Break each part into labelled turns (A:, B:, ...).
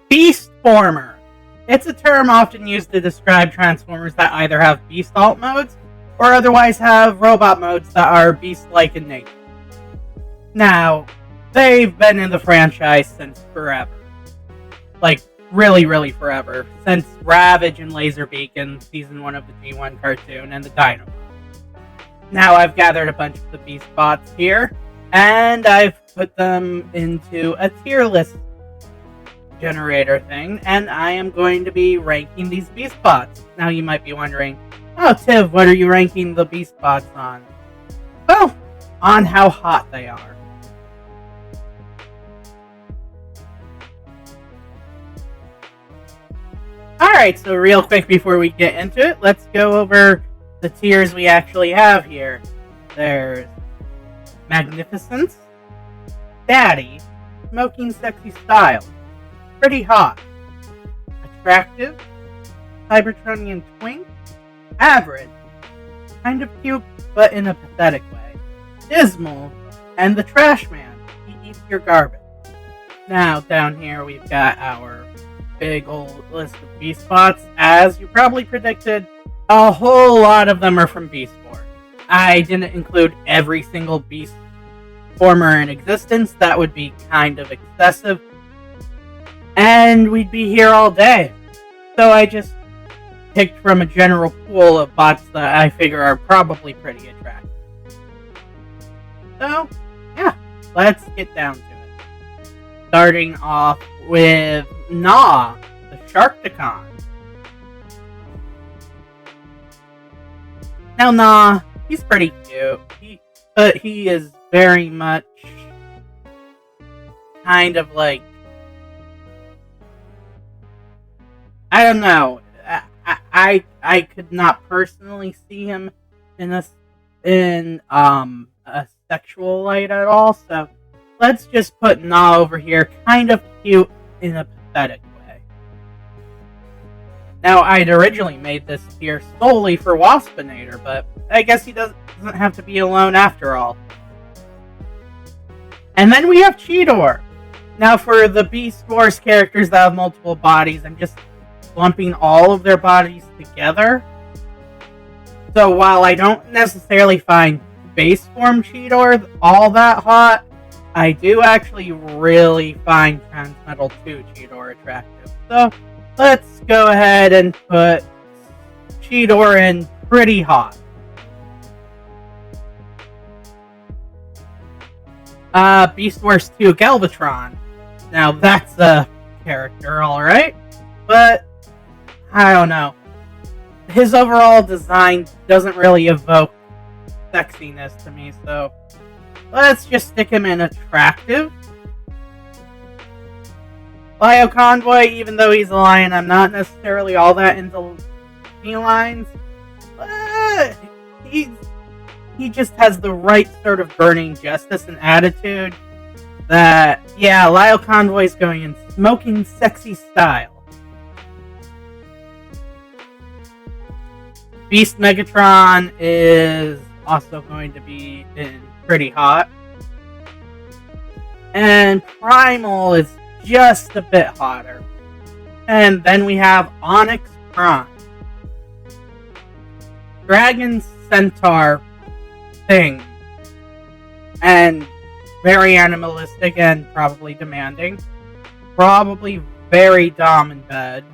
A: Beast Former. It's a term often used to describe Transformers that either have beast alt modes or otherwise have robot modes that are beast-like in nature. Now, they've been in the franchise since forever. Like, really, really forever. Since Ravage and Laserbeak in Season 1 of the G1 cartoon and the Dinobot. Now I've gathered a bunch of the Beast Bots here, and I've put them into a tier list generator thing, and I am going to be ranking these Beast Bots. Now you might be wondering, oh Tiv, what are you ranking the Beast Bots on? Well, on how hot they are. Alright, so real quick before we get into it, let's go over the tiers we actually have here. There's Magnificence, Daddy, Smoking Sexy Style, Pretty Hot, Attractive, Cybertronian Twink, Average, Kind of Cute but in a pathetic way, Dismal, and the Trash Man. He eats your garbage. Now down here we've got our big old list of Beast Bots. As you probably predicted, a whole lot of them are from Beast Wars. I didn't include every single Beast Former in existence. That would be kind of excessive. And we'd be here all day. So I just picked from a general pool of bots that I figure are probably pretty attractive. So, yeah, let's get down to it. Starting off with Gnaw the Sharkticon. Now Gnaw, he's pretty cute, but he is very much kind of like, I don't know, I could not personally see him in a sexual light at all, so let's just put Gnaw over here, kind of cute in a pathetic way. Now, I'd originally made this tier solely for Waspinator, but I guess he doesn't have to be alone after all. And then we have Chidor. Now, for the Beast Wars characters that have multiple bodies, I'm just lumping all of their bodies together. So while I don't necessarily find base form Chidor all that hot, I do actually really find Transmetal 2 Chidor attractive. So let's go ahead and put Chidor in Pretty Hot. Beast Wars 2 Galvatron. Now that's a character, alright. But, I don't know. His overall design doesn't really evoke sexiness to me, so let's just stick him in attractive. Bio Convoy, even though he's a lion, I'm not necessarily all that into felines. But he just has the right sort of burning justice and attitude that, yeah, Lyle Convoy's going in smoking sexy style. Beast Megatron is also going to be in Pretty Hot. And Primal is just a bit hotter. And then we have Onyx Prime. Dragon Centaur thing. And very animalistic and probably demanding. Probably very dom in bed.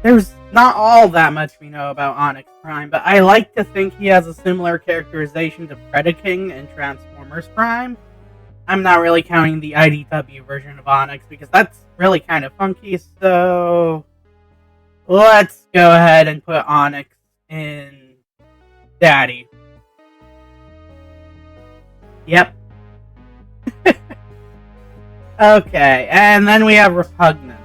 A: There's not all that much we know about Onyx Prime, but I like to think he has a similar characterization to Predaking in Transformers Prime. I'm not really counting the IDW version of Onyx because that's really kind of funky, so let's go ahead and put Onyx in Daddy. Yep. Okay, and then we have Repugnant.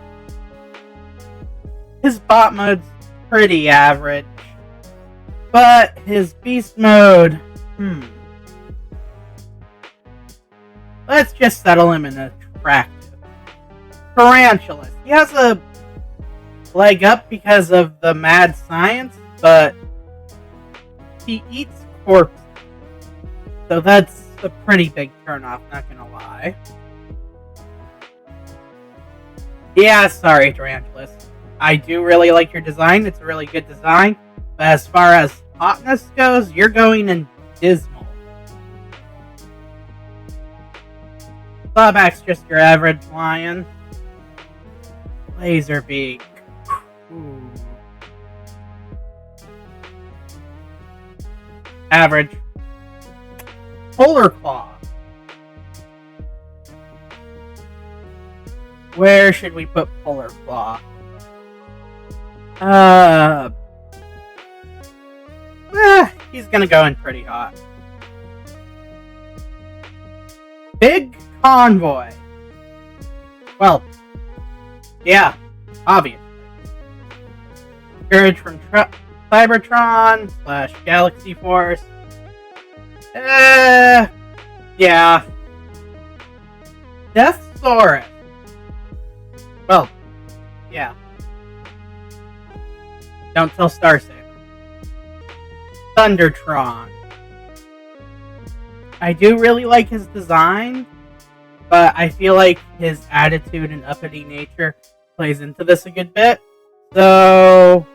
A: His bot mode's pretty average, but his beast mode, let's just settle him in attractive. Tarantulas. He has a leg up because of the mad science, but he eats corpses. So that's a pretty big turnoff, not gonna lie. Yeah, sorry, Tarantulas. I do really like your design. It's a really good design. But as far as hotness goes, you're going in dismal. Clawback's just your average lion. Laserbeak. Ooh. Average. Polar Claw. Where should we put Polar Claw? He's gonna go in pretty hot. Big Convoy. Well, yeah, obviously. Courage from Cybertron / Galaxy Force. Yeah. Deathsaurus. Well, yeah. Don't tell Starsaber. Thundertron. I do really like his design, but I feel like his attitude and uppity nature plays into this a good bit. So,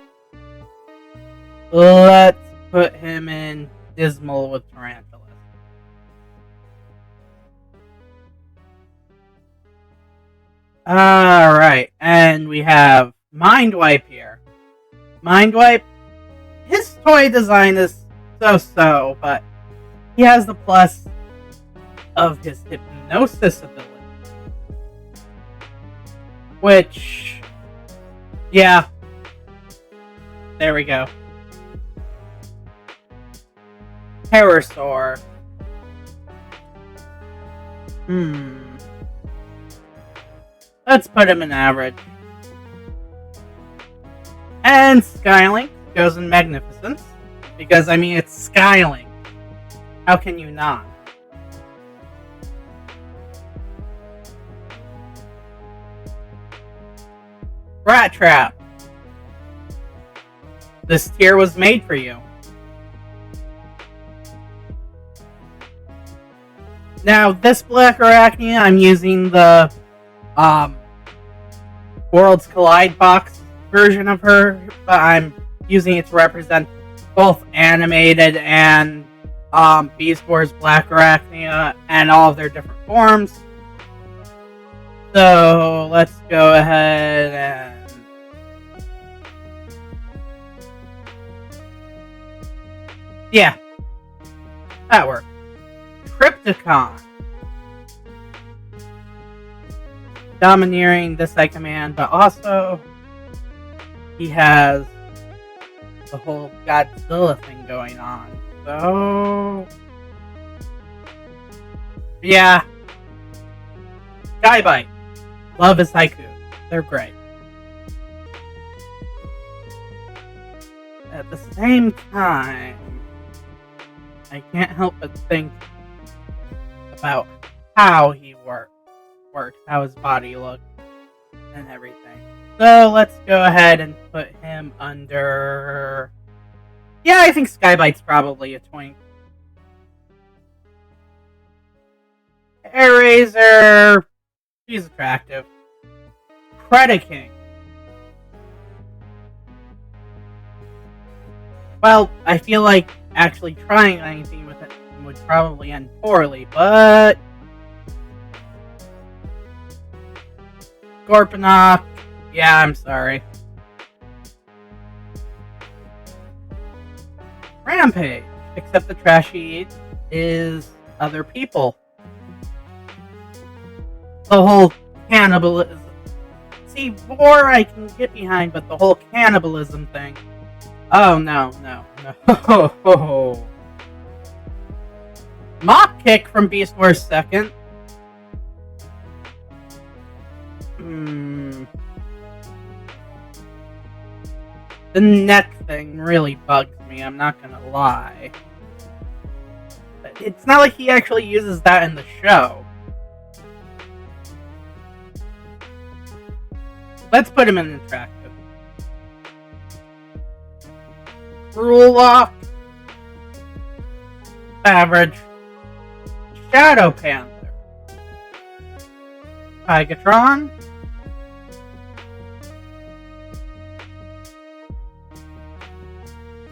A: let's put him in dismal with Tarantulas. Alright, and we have Mindwipe here. Mindwipe, his toy design is so-so, but he has the plus of his hypnosis ability. Which, yeah, there we go. Pterosaur. Let's put him in average. And Skylink goes in magnificence. Because, I mean, it's Skylink. How can you not? Rat Trap. This tier was made for you. Now, this Black Arachnia, I'm using the Worlds Collide box version of her, but I'm using it to represent both animated and Beast Wars Black Arachnia and all of their different forms. So let's go ahead and yeah, that worked. Crypticon. Domineering this I command, but also he has the whole Godzilla thing going on. So yeah. Skybite. Love his haiku. They're great. At the same time, I can't help but think about how he works, how his body looks, and everything. So let's go ahead and put him under... Yeah, I think Skybite's probably a twink. Eraser... She's attractive. Predaking. Well, I feel like actually trying anything with it would probably end poorly, but... Gorponok. Yeah, I'm sorry. Rampage. Except the trash he eats is other people. The whole cannibalism. See, Vor I can get behind, but the whole cannibalism thing. Oh, no. Mock Kick from Beast Wars 2nd. The neck thing really bugs me, I'm not gonna lie. It's not like he actually uses that in the show. Let's put him in attractive. Cruel Lock. Average. Shadow Panther. Magmatron.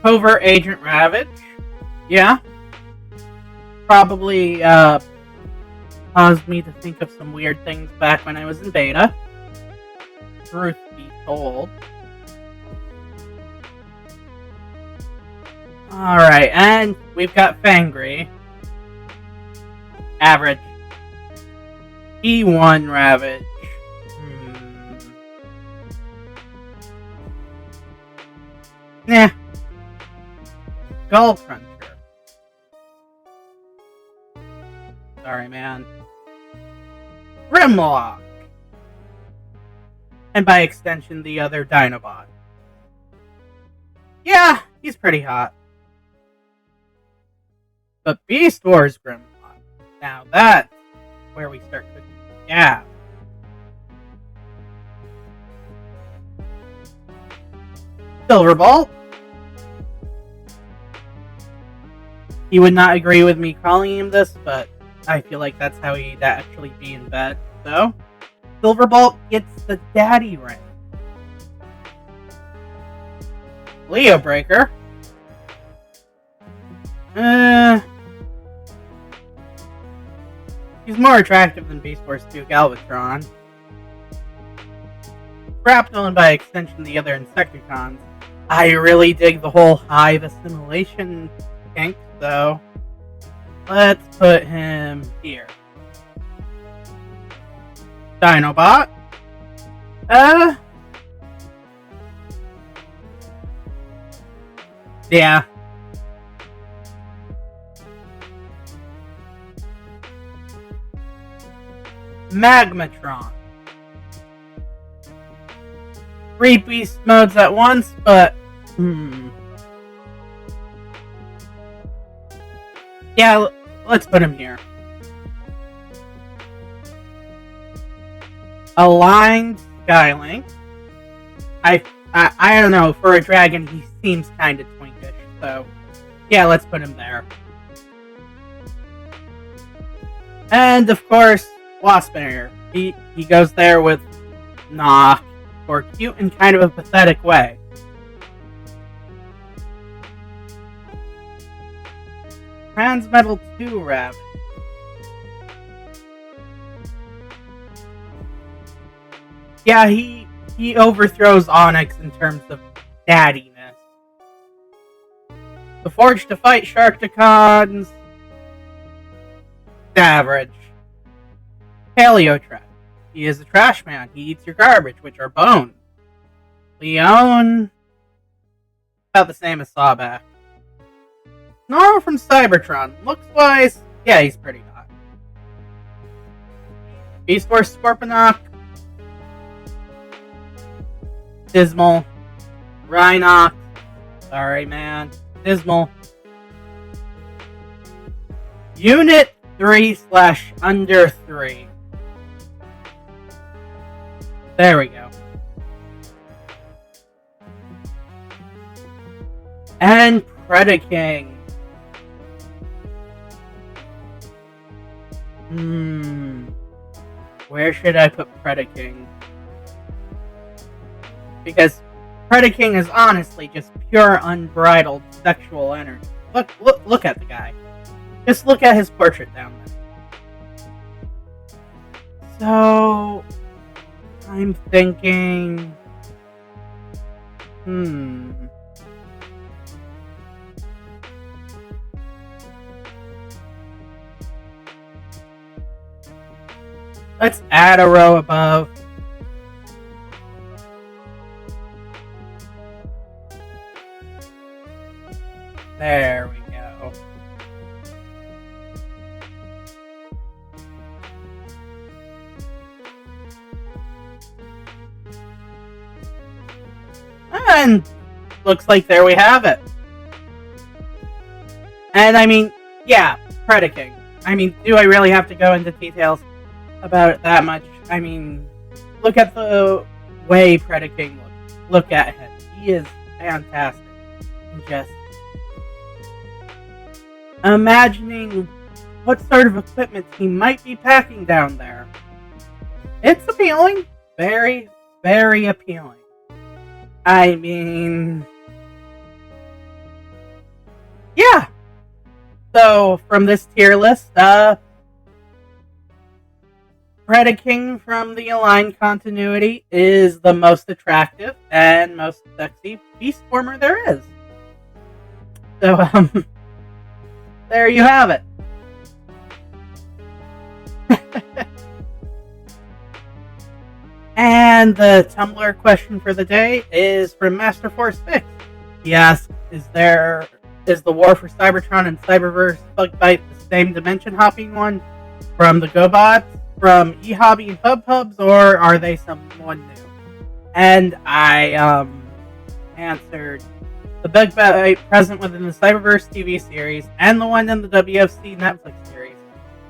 A: Covert Agent Ravage. Yeah. Probably caused me to think of some weird things back when I was in beta. Truth be told. Alright, and we've got Fangry. Average. E1 Ravage. Nah. Skull Cruncher. Sorry, man. Grimlock. And by extension, the other Dinobot. Yeah, he's pretty hot. But Beast Wars Grimlock. Now that's where we start cooking. Yeah. Silverbolt. He would not agree with me calling him this, but I feel like that's how he'd actually be in bed. So, Silverbolt gets the daddy ring. Leo Breaker. He's more attractive than Beast Wars 2 Galvatron. Grapnel and by extension the other Insecticons. I really dig the whole hive assimilation kink, so let's put him here. Dinobot. Yeah. Magmatron. 3 beast modes at once, but yeah, let's put him here. Aligned Skylink. I don't know, for a dragon he seems kinda twinkish, so yeah, let's put him there. And of course, Waspinator. He goes there with Gnaw, or cute in kind of a pathetic way. Transmetal 2 Ravage. Yeah, he overthrows Onyx in terms of daddiness. The Forged to Fight Sharkticons. Average. Paleo-Trash. He is a trash man. He eats your garbage, which are bones. Leon. About the same as Sawback. Snarl from Cybertron. Looks-wise, yeah, he's pretty hot. Beast Wars Scorponok. Dismal. Rhinox. Sorry, man. Dismal. Unit 3/under 3. There we go. And Predaking. Where should I put Predaking? Because Predaking is honestly just pure unbridled sexual energy. Look at the guy. Just look at his portrait down there. So, I'm thinking... Let's add a row above. There we go. And looks like there we have it. And I mean, yeah, Predaking. I mean, do I really have to go into details about it that much? I mean, look at the way Predaking looks. Look at him. He is fantastic. And just imagining what sort of equipment he might be packing down there. It's appealing. Very, very appealing. I mean, yeah. So from this tier list, Predaking from the Aligned continuity is the most attractive and most sexy beast former there is. So, there you have it. And the Tumblr question for the day is from Master Force 6. He asks, is the war for Cybertron and Cyberverse Bug Bite the same dimension hopping one from the GoBots, from eHobby and PubPubs, or are they someone new? And I answered, the Bug Bite present within the Cyberverse TV series and the one in the WFC Netflix series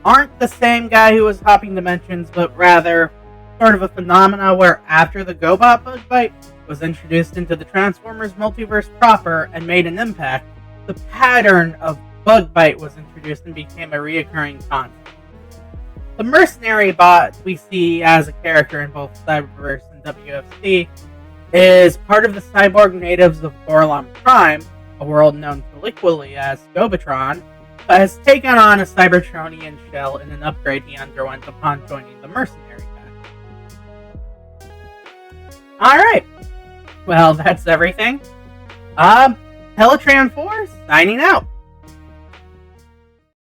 A: aren't the same guy who was hopping dimensions, but rather sort of a phenomena where after the GoBot Bug Bite was introduced into the Transformers multiverse proper and made an impact, the pattern of Bug Bite was introduced and became a reoccurring concept. The mercenary bot we see as a character in both Cyberverse and WFC is part of the cyborg natives of Orlon Prime, a world known colloquially as Galvatron, but has taken on a Cybertronian shell in an upgrade he underwent upon joining the mercenary pack. Alright, well, that's everything. Teletran 4 signing out.